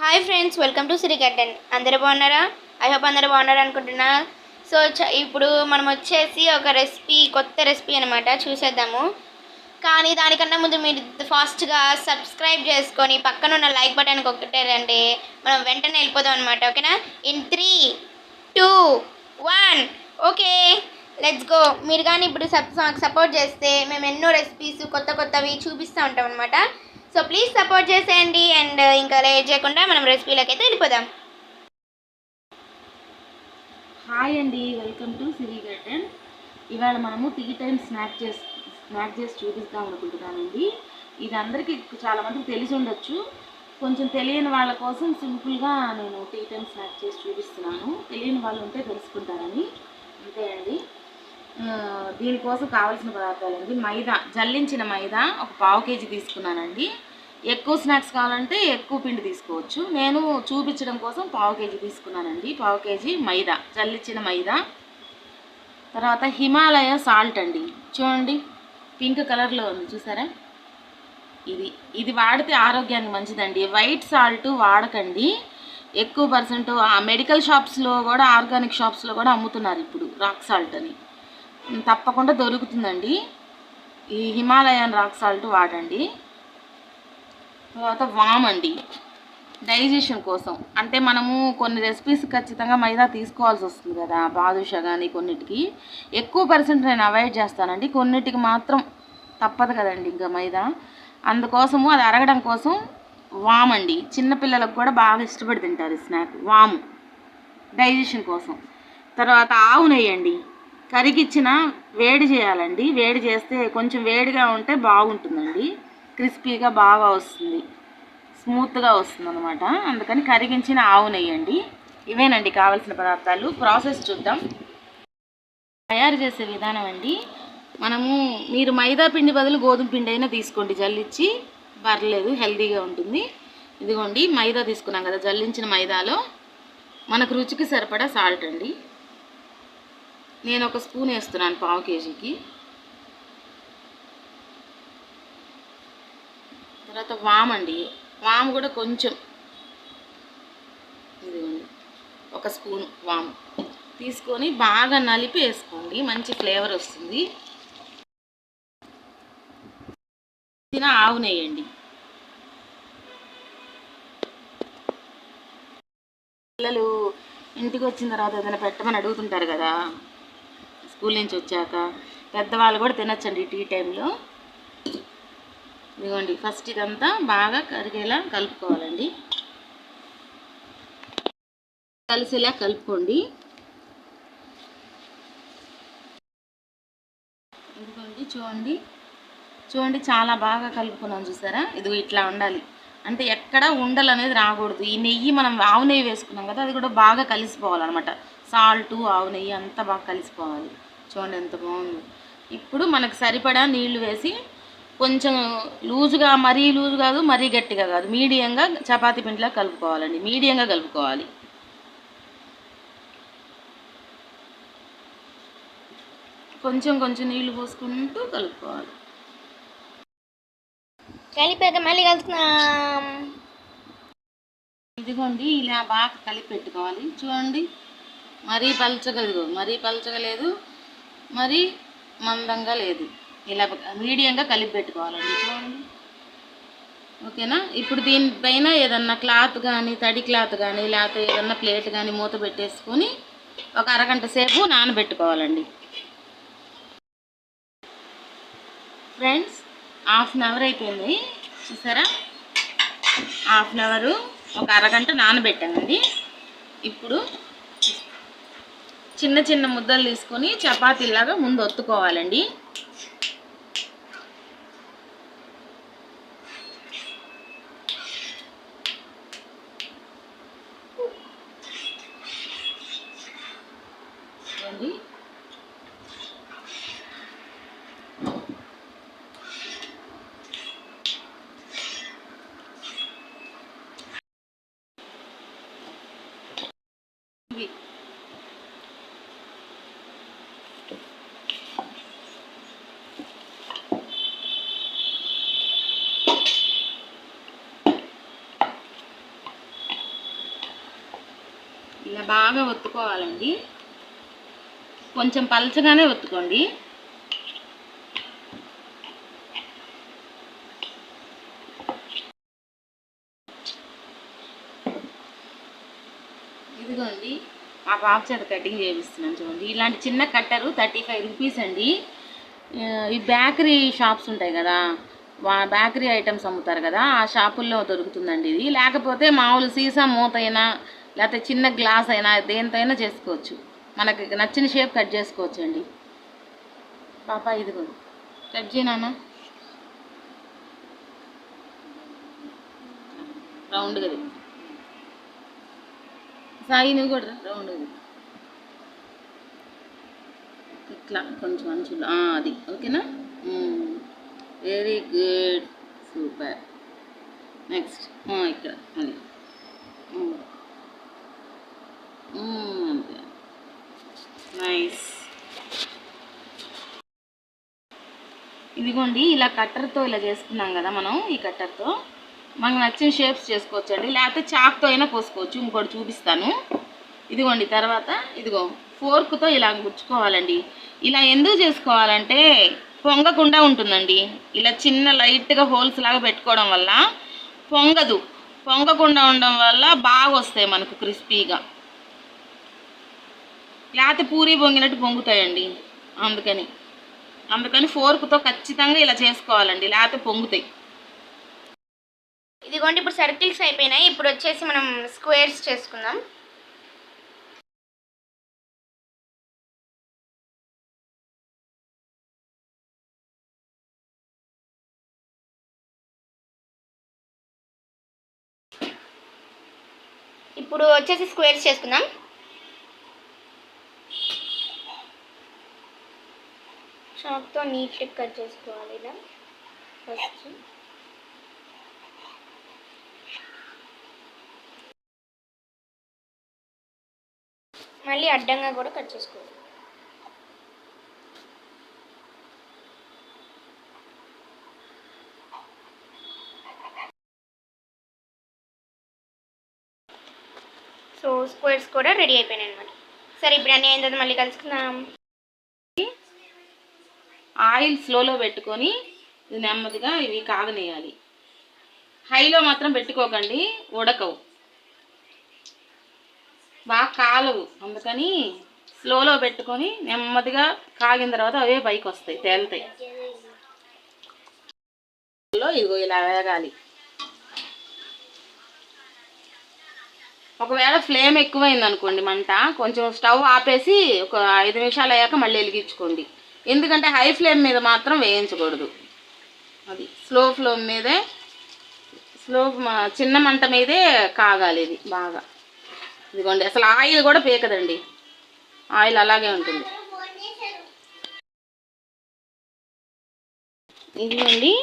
Hi friends, welcome to Siri garden. అందరూ బాగున్నారా? I hope అందరూ బాగున్నారు అనుకుంటున్నా. సో ఇప్పుడు మనం వచ్చేసి ఒక కొత్త రెసిపీ అనమాట చూసేద్దాము. కానీ దానికన్నా ముందు మీరు ఫాస్ట్గా సబ్స్క్రైబ్ చేసుకొని పక్కన ఉన్న లైక్ బటన్కి ఒకటేరండి, మనం వెంటనే వెళ్ళిపోదాం అనమాట. ఓకేనా? In 3, 2, 1 okay, let's go. మీరు కానీ ఇప్పుడు సపోర్ట్ చేస్తే మేము ఎన్నో రెసిపీస్ కొత్తవి చూపిస్తూ ఉంటాం అనమాట. సో ప్లీజ్ సపోర్ట్ చేసేయండి. అండ్ ఇంకా లేట్ చేయకుండా మనం రెసిపీలోకి అయితే వెళ్ళిపోదాం. హాయ్ అండి, వెల్కమ్ టు సిరి గార్డెన్. ఇవాళ మనము టీ టైం స్నాక్ చేసి చూపిస్తాం అనుకుంటున్నానండి. ఇది అందరికీ చాలామందికి తెలిసి ఉండొచ్చు. కొంచెం తెలియని వాళ్ళ కోసం సింపుల్గా నేను టీ టైం స్నాక్ చేసి చూపిస్తున్నాను. తెలియని వాళ్ళు ఉంటే తెలుసుకుంటారని. అంతే అండి. దీనికోసం కావాల్సిన పదార్థాలండి: మైదా, జల్లించిన మైదా ఒక 1/2 కేజీ తీసుకున్నానండి. ఎక్కువ స్నాక్స్ కావాలంటే ఎక్కువ పిండి తీసుకోవచ్చు. నేను చూపించడం కోసం 1/2 కేజీ తీసుకున్నానండి. 1/2 కేజీ మైదా, జల్లించిన మైదా. తర్వాత హిమాలయ సాల్ట్ అండి, చూడండి పింక్ కలర్లో ఉంది చూసారా. ఇది వాడితే ఆరోగ్యానికి మంచిదండి. వైట్ సాల్ట్ వాడకండి, ఎక్కువ పర్సెంట్ మెడికల్ షాప్స్లో కూడా, ఆర్గానిక్ షాప్స్లో కూడా అమ్ముతున్నారు ఇప్పుడు రాక్ సాల్ట్ అని. తప్పకుండా దొరుకుతుందండి. ఈ హిమాలయన్ రాక్ సాల్ట్ వాడండి. తర్వాత వామ్ అండి, డైజెషన్ కోసం. అంటే మనము కొన్ని రెసిపీస్ ఖచ్చితంగా మైదా తీసుకోవాల్సి వస్తుంది కదా, బాదుషా కానీ కొన్నిటికి. ఎక్కువ పర్సెంట్ నేను అవాయిడ్ చేస్తానండి, కొన్నిటికి మాత్రం తప్పదు కదండి ఇంకా మైదా. అందుకోసము అది అరగడం కోసం వామ్ అండి. చిన్నపిల్లలకు కూడా బాగా ఇష్టపడి తింటారు ఈ స్నాక్, వాము డైజెషన్ కోసం. తర్వాత ఆవు నెయ్యి అండి, కరిగిచ్చిన వేడి చేయాలండి. వేడి చేస్తే కొంచెం వేడిగా ఉంటే బాగుంటుందండి, క్రిస్పీగా బాగా వస్తుంది, స్మూత్గా వస్తుంది అనమాట. అందుకని కరిగించిన ఆవు నెయ్యి అండి. ఇవేనండి కావాల్సిన పదార్థాలు. ప్రాసెస్ చూద్దాం. తయారు చేసే విధానం అండి. మీరు మైదా పిండి బదులు గోధుమ పిండి అయినా తీసుకోండి, జల్లించి పర్లేదు, హెల్తీగా ఉంటుంది. ఇదిగోండి మైదా తీసుకున్నాం కదా, జల్లించిన మైదాలో మనకు రుచికి సరిపడా సాల్ట్ అండి. నేను 1 స్పూన్ వేస్తున్నాను 1/2 కేజీకి. తర్వాత వామ్ అండి, వాము కూడా కొంచెం, ఇదిగోండి 1 స్పూన్ వాము తీసుకొని బాగా నలిపి వేసుకోండి, మంచి ఫ్లేవర్ వస్తుంది. ఆవు నెయ్యి అండి. పిల్లలు ఇంటికి వచ్చిన తర్వాత ఏదైనా పెట్టమని అడుగుతుంటారు కదా స్కూల్ నుంచి వచ్చాక, పెద్దవాళ్ళు కూడా తినచ్చండి టీ టైంలో. ఇదిగోండి ఫస్ట్ ఇదంతా బాగా కరిగేలా కలుపుకోవాలండి, కలిసేలా కలుపుకోండి. ఇదిగోండి చూడండి చాలా బాగా కలుపుకున్నాం చూసారా. ఇది ఇట్లా ఉండాలి, అంటే ఎక్కడ ఉండలు అనేది రాకూడదు. ఈ నెయ్యి మనం ఆవు నెయ్యి వేసుకున్నాం కదా, అది కూడా బాగా కలిసిపోవాలన్నమాట. సాల్టు ఆవు నెయ్యి అంతా బాగా కలిసిపోవాలి. చూడండి ఎంత బాగుంది. ఇప్పుడు మనకు సరిపడా నీళ్లు వేసి కొంచెం లూజుగా, మరీ లూజు కాదు మరీ గట్టిగా కాదు, మీడియంగా చపాతీ పిండిలా కలుపుకోవాలండి. మీడియంగా కలుపుకోవాలి. కొంచెం నీళ్లు పోసుకుంటూ కలుపుకోవాలి. కలిపాక మళ్ళీ కలుపుతున్నాం. ఇదిగోండి ఇలా బాగా కలిపి పెట్టుకోవాలి. చూడండి మరీ పలచగా లేదు, మరీ మందంగా లేదు, ఇలా మీడియంగా కలిపి పెట్టుకోవాలండి. చూడండి ఓకేనా. ఇప్పుడు దీనిపైన ఏదన్నా క్లాత్ కానీ, తడి క్లాత్ కానీ, లేకపోతే ఏదన్నా ప్లేట్ కానీ మూత పెట్టేసుకొని 1 అరగంట సేపు నానబెట్టుకోవాలండి. ఫ్రెండ్స్, 1/2 అవర్ అయిపోయింది చూసారా. 1/2 అవర్ 1 అరగంట నానబెట్టానండి. ఇప్పుడు చిన్న ముద్దలు తీసుకొని చపాతీలాగా ముందు ఒత్తుకోవాలండి. ఇలా బాగా ఒత్తుకోవాలండి. కొంచెం పలచగానే ఒత్తుకోండి. ఇదిగోండి మా పాప చేత కటింగ్ చేపిస్తున్నాను చూడండి. ఇలాంటి చిన్న కట్టరు 35 రూపీస్ అండి. ఈ బేకరీ షాప్స్ ఉంటాయి కదా, బేకరీ ఐటమ్స్ అమ్ముతారు కదా, ఆ షాపుల్లో దొరుకుతుందండి ఇది. లేకపోతే మామూలు సీసా మూత అయినా లేకపోతే చిన్న గ్లాస్ అయినా దేనితైనా చేసుకోవచ్చు. మనకి నచ్చిన షేప్ కట్ చేసుకోవచ్చు అండి. పాప ఇదిగో కట్ చేయనా రౌండ్గా. సాయి నువ్వు కూడా రౌండ్గా ఇట్లా కొంచెం అంచులు అది ఓకేనా. Very good, super. నెక్స్ట్ ఇక్కడ అది అంతే, నైస్. ఇదిగోండి ఇలా కట్టర్తో ఇలా చేసుకున్నాం కదా మనం. ఈ కట్టర్తో మనకు నచ్చిన షేప్స్ చేసుకోవచ్చండి, లేకపోతే చాక్తో అయినా కోసుకోవచ్చు. ఇంకోటి చూపిస్తాను. ఇదిగోండి తర్వాత ఇదిగో ఫోర్క్తో ఇలా గుచ్చుకోవాలండి. ఇలా ఎందుకు చేసుకోవాలంటే పొంగకుండా ఉంటుందండి. ఇలా చిన్న లైట్గా హోల్స్ లాగా పెట్టుకోవడం వల్ల పొంగదు. పొంగకుండా ఉండడం వల్ల బాగా వస్తాయి మనకు క్రిస్పీగా. లేకపోతే పూరి పొంగినట్టు పొంగుతాయండి. అందుకని ఫోర్క్తో ఖచ్చితంగా ఇలా చేసుకోవాలండి, లేకపోతే పొంగుతాయి. ఇదిగోండి ఇప్పుడు సర్కిల్స్ అయిపోయినాయి. ఇప్పుడు వచ్చేసి మనం స్క్వేర్స్ చేసుకుందాం. ఇప్పుడు వచ్చేసి స్క్వేర్స్ చేసుకుందాం. చాక్తో నీట్గా కట్ చేసుకోవాలి ఇలా ఫస్ట్. మళ్ళీ అడ్డంగా కూడా కట్ చేసుకోవాలి. సో స్క్వేర్స్ కూడా రెడీ అయిపోయినాయి అనమాట. సరే ఇప్పుడు అన్నీ అయిన తర్వాత మళ్ళీ కలుసుకుందాం. ఆయిల్ స్లోలో పెట్టుకొని ఇది నెమ్మదిగా ఇవి కాగనేయాలి. హైలో మాత్రం పెట్టుకోకండి, ఉడకవు, బాగా కాలవు. అందుకని స్లోలో పెట్టుకొని నెమ్మదిగా కాగిన తర్వాత అవే పైకి వస్తాయి, తేలుతాయి. ఇదిగో ఇలా వేగాలి. ఒకవేళ ఫ్లేమ్ ఎక్కువైంది అనుకోండి మంట, కొంచెం స్టవ్ ఆపేసి ఒక 5 నిమిషాలు అయ్యాక మళ్ళీ వెలిగించుకోండి. ఎందుకంటే హై ఫ్లేమ్ మీద మాత్రం వేయించకూడదు. అది స్లో ఫ్లేమ్ మీదే, చిన్న మంట మీదే కాగాలి ఇది బాగా. ఇదిగోండి అసలు ఆయిల్ కూడా పీకదండి, ఆయిల్ అలాగే ఉంటుంది. ఇదిగోండి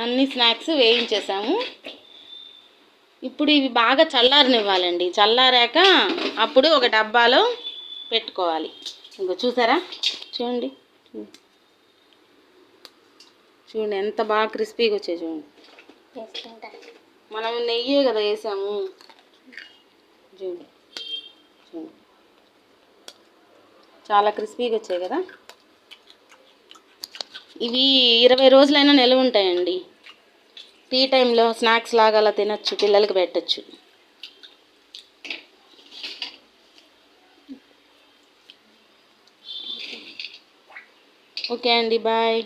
అన్ని స్నాక్స్ వేయించేసాము. ఇప్పుడు ఇవి బాగా చల్లారనివ్వాలండి. చల్లారాక అప్పుడు ఒక డబ్బాలో పెట్టుకోవాలి. ఇంకో చూసారా, చూడండి చూడండి ఎంత బాగా క్రిస్పీగా వచ్చాయి చూడండి. మనం నెయ్యే కదా వేసాము. చూడండి చూడండి చాలా క్రిస్పీగా వచ్చాయి కదా. ఇవి 20 రోజులైనా నిల్వ ఉంటాయండి. టీ టైంలో స్నాక్స్ లాగా అలా తినచ్చు, పిల్లలకి పెట్టచ్చు. ఓకే అండి, బాయ్.